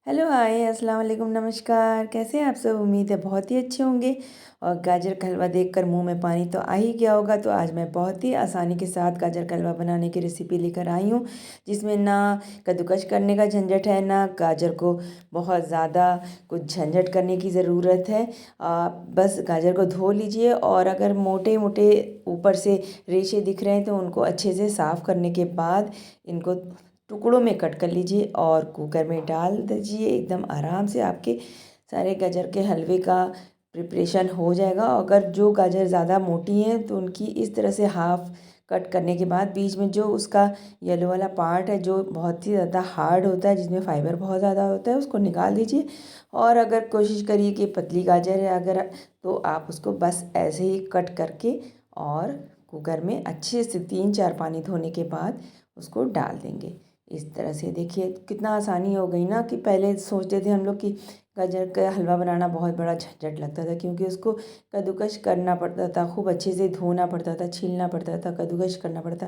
Hello, हाय, अस्सलाम वालेकुम, नमस्कार। कैसे हैं आप सब? उम्मीद है बहुत ही अच्छे होंगे। और गाजर का हलवा देखकर मुंह में पानी तो आ ही गया होगा। तो आज मैं बहुत ही आसानी के साथ गाजर का हलवा बनाने की रेसिपी लेकर आई हूँ, जिसमें ना कद्दूकस करने का झंझट है, ना गाजर को बहुत ज़्यादा कुछ झंझट करने की ज़रूरत है। आप बस गाजर को धो लीजिए, और अगर मोटे मोटे ऊपर से रेशे दिख रहे हैं तो उनको अच्छे से साफ़ करने के बाद इनको टुकड़ों में कट कर लीजिए और कुकर में डाल दीजिए। एकदम आराम से आपके सारे गाजर के हलवे का प्रिपरेशन हो जाएगा। अगर जो गाजर ज़्यादा मोटी हैं तो उनकी इस तरह से हाफ़ कट करने के बाद बीच में जो उसका येलो वाला पार्ट है, जो बहुत ही ज़्यादा हार्ड होता है, जिसमें फाइबर बहुत ज़्यादा होता है, उसको निकाल दीजिए। और अगर कोशिश करिए कि पतली गाजर है अगर, तो आप उसको बस ऐसे ही कट करके और कुकर में अच्छे से 3-4 पानी धोने के बाद उसको डाल देंगे। इस तरह से देखिए कितना आसानी हो गई ना, कि पहले सोचते थे हम लोग कि गाजर का हलवा बनाना बहुत बड़ा झंझट लगता था, क्योंकि उसको कद्दूकस करना पड़ता था, खूब अच्छे से धोना पड़ता था, छीलना पड़ता था, कद्दूकस करना पड़ता।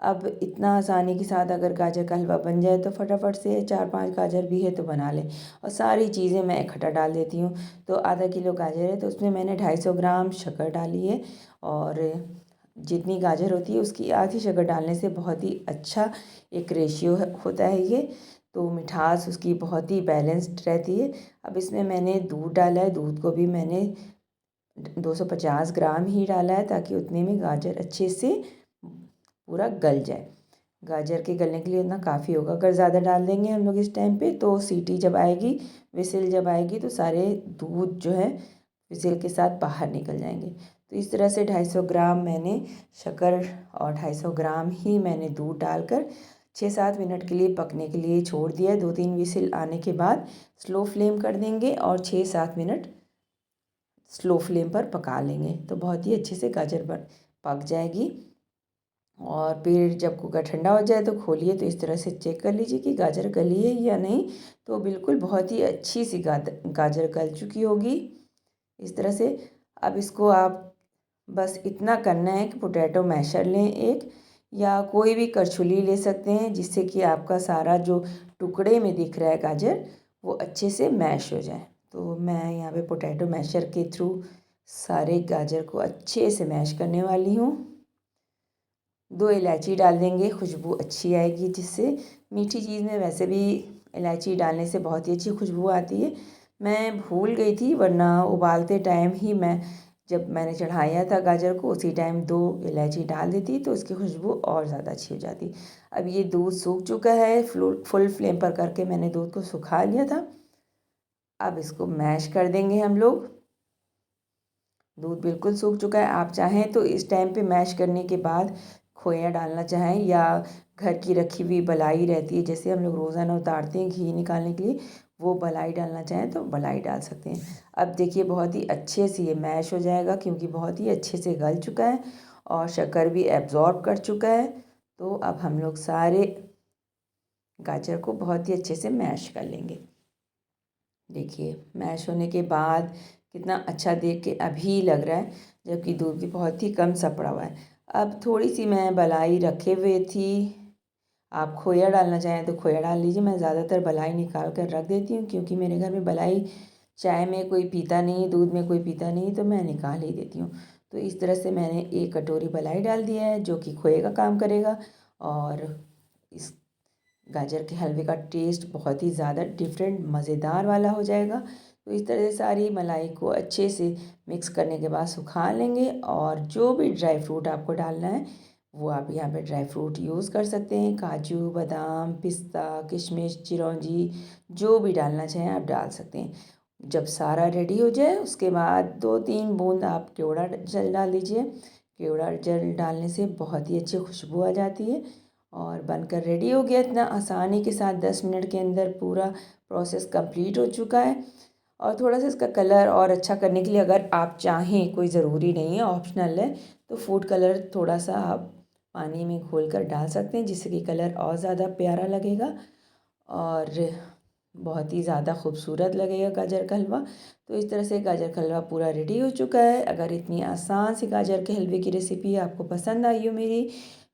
अब इतना आसानी के साथ अगर गाजर का हलवा बन जाए तो फटाफट से 4-5 गाजर भी है तो बना लें। और सारी चीज़ें मैं इकट्ठा डाल देती हूँ। तो आधा किलो गाजर है तो उसमें मैंने 250 ग्राम शक्कर डाली है। और जितनी गाजर होती है उसकी आधी शक्कर डालने से बहुत ही अच्छा एक रेशियो होता है ये। तो मिठास उसकी बहुत ही बैलेंस्ड रहती है। अब इसमें मैंने दूध डाला है। दूध को भी मैंने 250 ग्राम ही डाला है, ताकि उतने में गाजर अच्छे से पूरा गल जाए। गाजर के गलने के लिए उतना काफ़ी होगा। अगर ज़्यादा डाल देंगे हम लोग इस टाइम पे तो सीटी जब आएगी, विसिल जब आएगी, तो सारे दूध जो है विसिल के साथ बाहर निकल जाएंगे। तो इस तरह से 250 ग्राम मैंने शक्कर और 250 ग्राम ही मैंने दूध डालकर 6-7 मिनट के लिए पकने के लिए छोड़ दिया। 2-3 विसिल आने के बाद स्लो फ्लेम कर देंगे और 6-7 मिनट स्लो फ्लेम पर पका लेंगे, तो बहुत ही अच्छे से गाजर बन पक जाएगी। और फिर जब कुकर ठंडा हो जाए तो खोलिए, तो इस तरह से चेक कर लीजिए कि गाजर गली है या नहीं। तो बिल्कुल बहुत ही अच्छी सी गाजर गल चुकी होगी इस तरह से। अब इसको आप बस इतना करना है कि पोटैटो मैशर लें एक, या कोई भी करछुली ले सकते हैं, जिससे कि आपका सारा जो टुकड़े में दिख रहा है गाजर, वो अच्छे से मैश हो जाए। तो मैं यहाँ पे पोटैटो मैशर के थ्रू सारे गाजर को अच्छे से मैश करने वाली हूँ। 2 इलायची डाल देंगे, खुशबू अच्छी आएगी जिससे। मीठी चीज़ में वैसे भी इलायची डालने से बहुत ही अच्छी खुशबू आती है। मैं भूल गई थी, वरना उबालते टाइम ही मैं, जब मैंने चढ़ाया था गाजर को, उसी टाइम 2 इलायची डाल देती तो इसकी खुशबू और ज़्यादा अच्छी हो जाती। अब ये दूध सूख चुका है। फुल फ्लेम पर करके मैंने दूध को सुखा लिया था। अब इसको मैश कर देंगे हम लोग। दूध बिल्कुल सूख चुका है। आप चाहें तो इस टाइम पे मैश करने के बाद खोया डालना चाहें, या घर की रखी हुई बलाई रहती है, जैसे हम लोग रोज़ाना उतारते हैं घी निकालने के लिए, वो बलाई डालना चाहें तो बलाई डाल सकते हैं। अब देखिए बहुत ही अच्छे से ये मैश हो जाएगा, क्योंकि बहुत ही अच्छे से गल चुका है और शक्कर भी एब्ज़ॉर्ब कर चुका है। तो अब हम लोग सारे गाजर को बहुत ही अच्छे से मैश कर लेंगे। देखिए मैश होने के बाद कितना अच्छा देख के अभी लग रहा है, जबकि दूध भी बहुत ही कम सा पड़ा हुआ है। अब थोड़ी सी मैं बलाई रखे हुए थी, आप खोया डालना चाहें तो खोया डाल लीजिए। मैं ज़्यादातर बलाई निकाल कर रख देती हूँ, क्योंकि मेरे घर में बलाई चाय में कोई पीता नहीं, दूध में कोई पीता नहीं, तो मैं निकाल ही देती हूँ। तो इस तरह से मैंने 1 कटोरी बलाई डाल दिया है, जो कि खोए का काम करेगा। और इस गाजर के हलवे का टेस्ट बहुत ही ज़्यादा डिफरेंट मज़ेदार वाला हो जाएगा। तो इस तरह से सारी मलाई को अच्छे से मिक्स करने के बाद सुखा लेंगे। और जो भी ड्राई फ्रूट आपको डालना है वो आप यहाँ पे ड्राई फ्रूट यूज़ कर सकते हैं। काजू, बादाम, पिस्ता, किशमिश, चिरौंजी, जो भी डालना चाहें आप डाल सकते हैं। जब सारा रेडी हो जाए उसके बाद 2-3 बूंद आप केवड़ा जल डाल दीजिए। केवड़ा जल डालने से बहुत ही अच्छी खुशबू आ जाती है। और बनकर रेडी हो गया। इतना आसानी के साथ 10 मिनट के अंदर पूरा प्रोसेस कंप्लीट हो चुका है। और थोड़ा सा इसका कलर और अच्छा करने के लिए, अगर आप चाहें, कोई ज़रूरी नहीं है, ऑप्शनल है, तो फूड कलर थोड़ा सा आप पानी में घोल कर डाल सकते हैं, जिससे कि कलर और ज़्यादा प्यारा लगेगा और बहुत ही ज़्यादा खूबसूरत लगेगा गाजर का हलवा। तो इस तरह से गाजर का हलवा पूरा रेडी हो चुका है। अगर इतनी आसान सी गाजर के हलवे की रेसिपी आपको पसंद आई हो मेरी,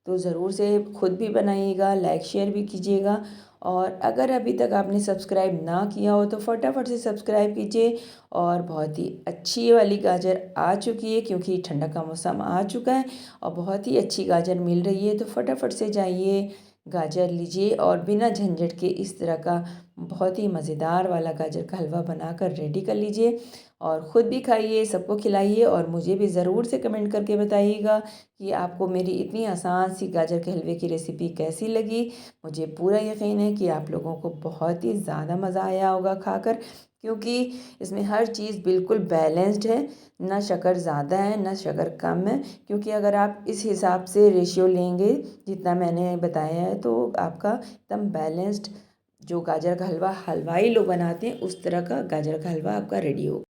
तो ज़रूर से खुद भी बनाइएगा, लाइक शेयर भी कीजिएगा। और अगर अभी तक आपने सब्सक्राइब ना किया हो तो फटाफट से सब्सक्राइब कीजिए। और बहुत ही अच्छी वाली गाजर आ चुकी है, क्योंकि ठंडा का मौसम आ चुका है और बहुत ही अच्छी गाजर मिल रही है। तो फटाफट से जाइए, गाजर लीजिए और बिना झंझट के इस तरह का बहुत ही मज़ेदार वाला गाजर का हलवा बनाकर रेडी कर लीजिए और ख़ुद भी खाइए, सबको खिलाइए और मुझे भी ज़रूर से कमेंट करके बताइएगा कि आपको मेरी इतनी आसान सी गाजर के हलवे की रेसिपी कैसी लगी। मुझे पूरा यकीन है कि आप लोगों को बहुत ही ज़्यादा मज़ा आया होगा खाकर, क्योंकि इसमें हर चीज़ बिल्कुल बैलेंस्ड है, ना शक्कर ज़्यादा है ना शक्कर कम है। क्योंकि अगर आप इस हिसाब से रेशियो लेंगे जितना मैंने बताया है तो आपका एकदम बैलेंस्ड जो गाजर का हलवा हलवाई लोग बनाते हैं उस तरह का गाजर का हलवा आपका रेडी होगा।